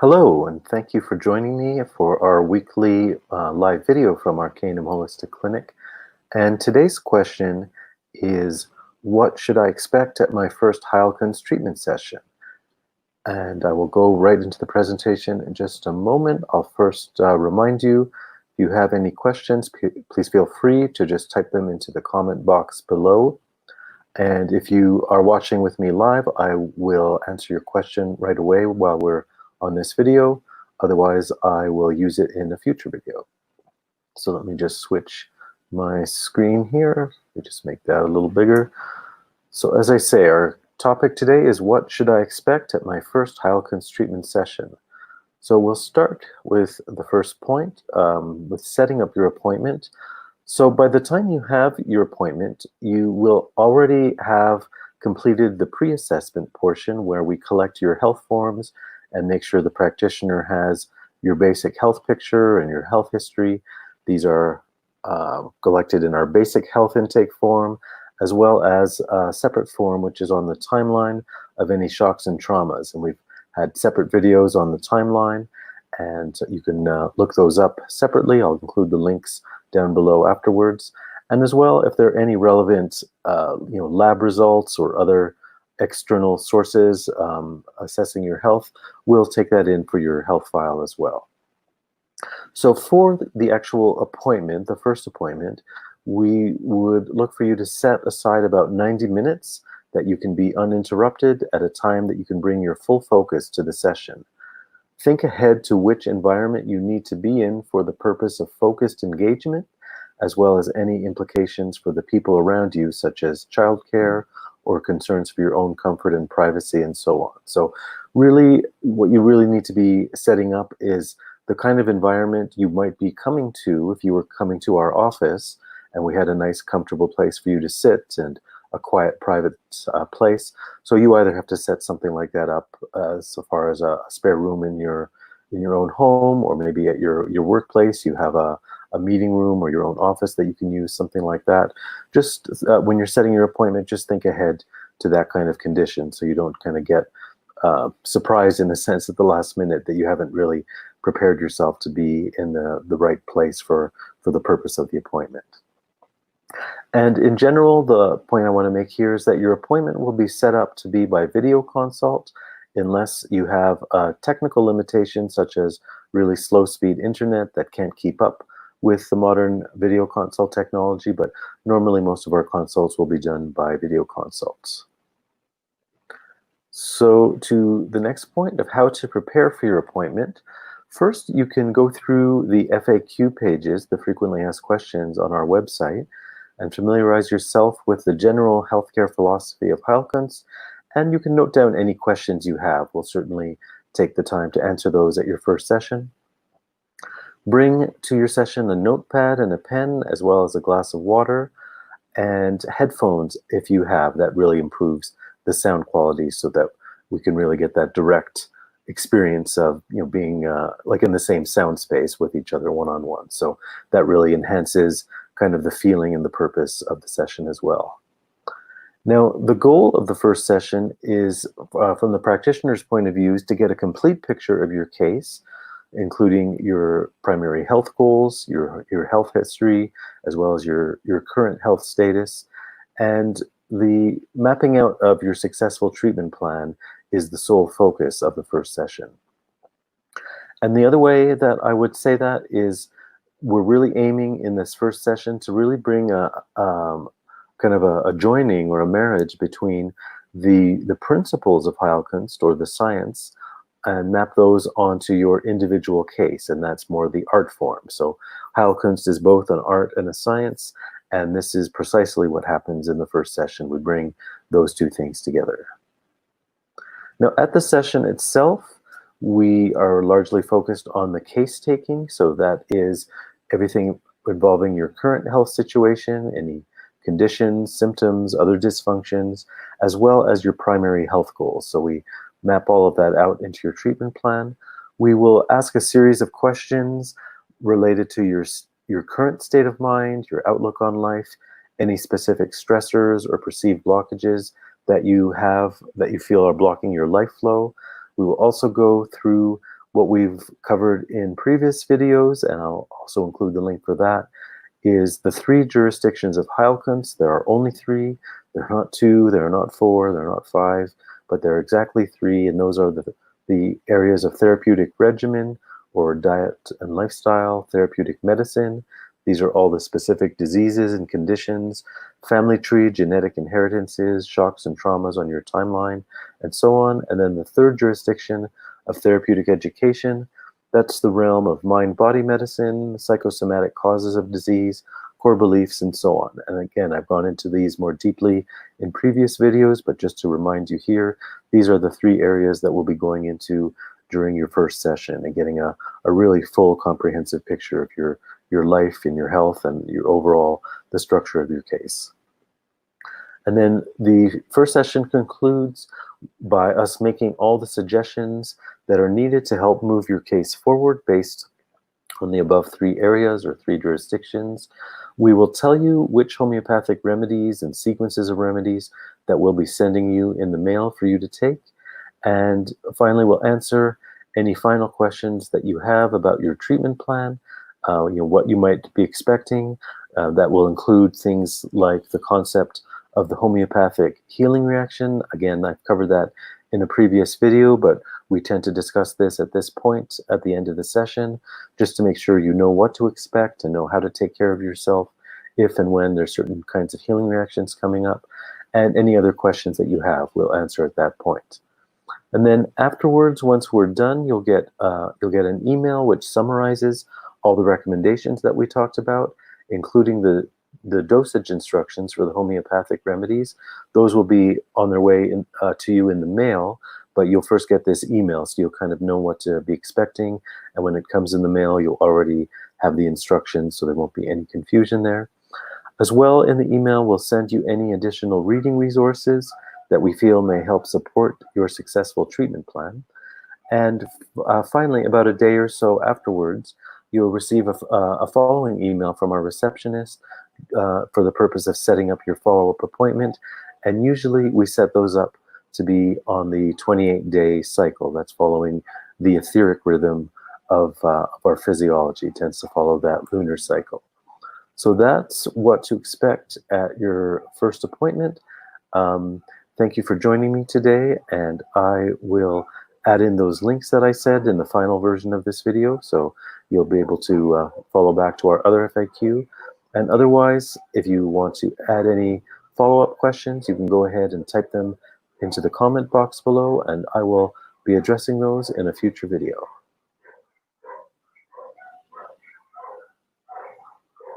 Hello, and thank you for joining me for our weekly live video from Arcanum Holistic Clinic. And today's question is, what should I expect at my first Heilkunst treatment session? And I will go right into the presentation in just a moment. I'll first remind you, if you have any questions, please feel free to just type them into the comment box below. And if you are watching with me live, I will answer your question right away while we're on this video. Otherwise, I will use it in a future video. So let me just switch my screen here. Let me just make that a little bigger. So as I say, our topic today is what should I expect at my first Heilkunst treatment session? So we'll start with the first point, with setting up your appointment. So by the time you have your appointment, you will already have completed the pre-assessment portion where we collect your health forms and make sure the practitioner has your basic health picture and your health history. These are collected in our basic health intake form, as well as a separate form which is on the timeline of any shocks and traumas. And we've had separate videos on the timeline, and you can look those up separately. I'll include the links down below afterwards. And as well, if there are any relevant lab results or other external sources assessing your health, we'll take that in for your health file as well. So for the actual appointment, the first appointment, we would look for you to set aside about 90 minutes that you can be uninterrupted at a time that you can bring your full focus to the session. Think ahead to which environment you need to be in for the purpose of focused engagement, as well as any implications for the people around you, such as childcare or concerns for your own comfort and privacy and so on. So really, what you really need to be setting up is the kind of environment you might be coming to if you were coming to our office and we had a nice, comfortable place for you to sit and a quiet, private place. So you either have to set something like that up so far as a spare room in your own home, or maybe at your workplace you have a meeting room or your own office that you can use, something like that. Just when you're setting your appointment, just think ahead to that kind of condition so you don't kind of get surprised in the sense at the last minute that you haven't really prepared yourself to be in the right place for the purpose of the appointment. And in general, the point I want to make here is that your appointment will be set up to be by video consult unless you have a technical limitation such as really slow speed internet that can't keep up with the modern video consult technology, but normally most of our consults will be done by video consults. So to the next point of how to prepare for your appointment, first you can go through the FAQ pages, the frequently asked questions on our website, and familiarize yourself with the general healthcare philosophy of Heilkunst, and you can note down any questions you have. We'll certainly take the time to answer those at your first session. Bring to your session a notepad and a pen, as well as a glass of water, and headphones if you have. That really improves the sound quality so that we can really get that direct experience of being like in the same sound space with each other one-on-one. So that really enhances kind of the feeling and the purpose of the session as well. Now, the goal of the first session is, from the practitioner's point of view, is to get a complete picture of your case, including your primary health goals, your health history, as well as your current health status. And the mapping out of your successful treatment plan is the sole focus of the first session. And the other way that I would say that is, we're really aiming in this first session to really bring a kind of a joining or a marriage between the principles of Heilkunst, or the science, and map those onto your individual case, and that's more the art form. So Heilkunst is both an art and a science, and this is precisely what happens in the first session. We bring those two things together. Now, at the session itself, we are largely focused on the case taking, so that is everything involving your current health situation, any conditions, symptoms, other dysfunctions, as well as your primary health goals. So we map all of that out into your treatment plan. We will ask a series of questions related to your current state of mind, your outlook on life, any specific stressors or perceived blockages that you have that you feel are blocking your life flow. We will also go through what we've covered in previous videos, and I'll also include the link for that, is the 3 jurisdictions of Heilkunst. There are only 3. They're not 2, they're not 4, they're not 5, but they're exactly 3, and those are the areas of therapeutic regimen or diet and lifestyle, therapeutic medicine. These are all the specific diseases and conditions, family tree, genetic inheritances, shocks and traumas on your timeline, and so on. And then the 3rd jurisdiction of therapeutic education, that's the realm of mind-body medicine, psychosomatic causes of disease, core beliefs, and so on. And again, I've gone into these more deeply in previous videos, but just to remind you here, these are the 3 areas that we'll be going into during your first session and getting a really full comprehensive picture of your life and your health and your overall, the structure of your case. And then the first session concludes by us making all the suggestions that are needed to help move your case forward based on the above 3 areas or 3 jurisdictions. We will tell you which homeopathic remedies and sequences of remedies that we'll be sending you in the mail for you to take. And finally, we'll answer any final questions that you have about your treatment plan, what you might be expecting. That will include things like the concept of the homeopathic healing reaction. Again, I've covered that in a previous video, but we tend to discuss this at this point at the end of the session, just to make sure you know what to expect and know how to take care of yourself if and when there's certain kinds of healing reactions coming up. And any other questions that you have, we'll answer at that point. And then afterwards, once we're done, you'll get an email which summarizes all the recommendations that we talked about, including the dosage instructions for the homeopathic remedies. Those will be on their way to you in the mail, but you'll first get this email, so you'll kind of know what to be expecting. And when it comes in the mail, you'll already have the instructions, so there won't be any confusion there. As well, in the email, we'll send you any additional reading resources that we feel may help support your successful treatment plan. And finally, about a day or so afterwards, you'll receive a following email from our receptionist for the purpose of setting up your follow-up appointment. And usually we set those up to be on the 28-day cycle. That's following the etheric rhythm of our physiology. It tends to follow that lunar cycle. So that's what to expect at your first appointment. Thank you for joining me today, and I will add in those links that I said in the final version of this video, so you'll be able to follow back to our other FAQ. And otherwise, if you want to add any follow-up questions, you can go ahead and type them into the comment box below, and I will be addressing those in a future video.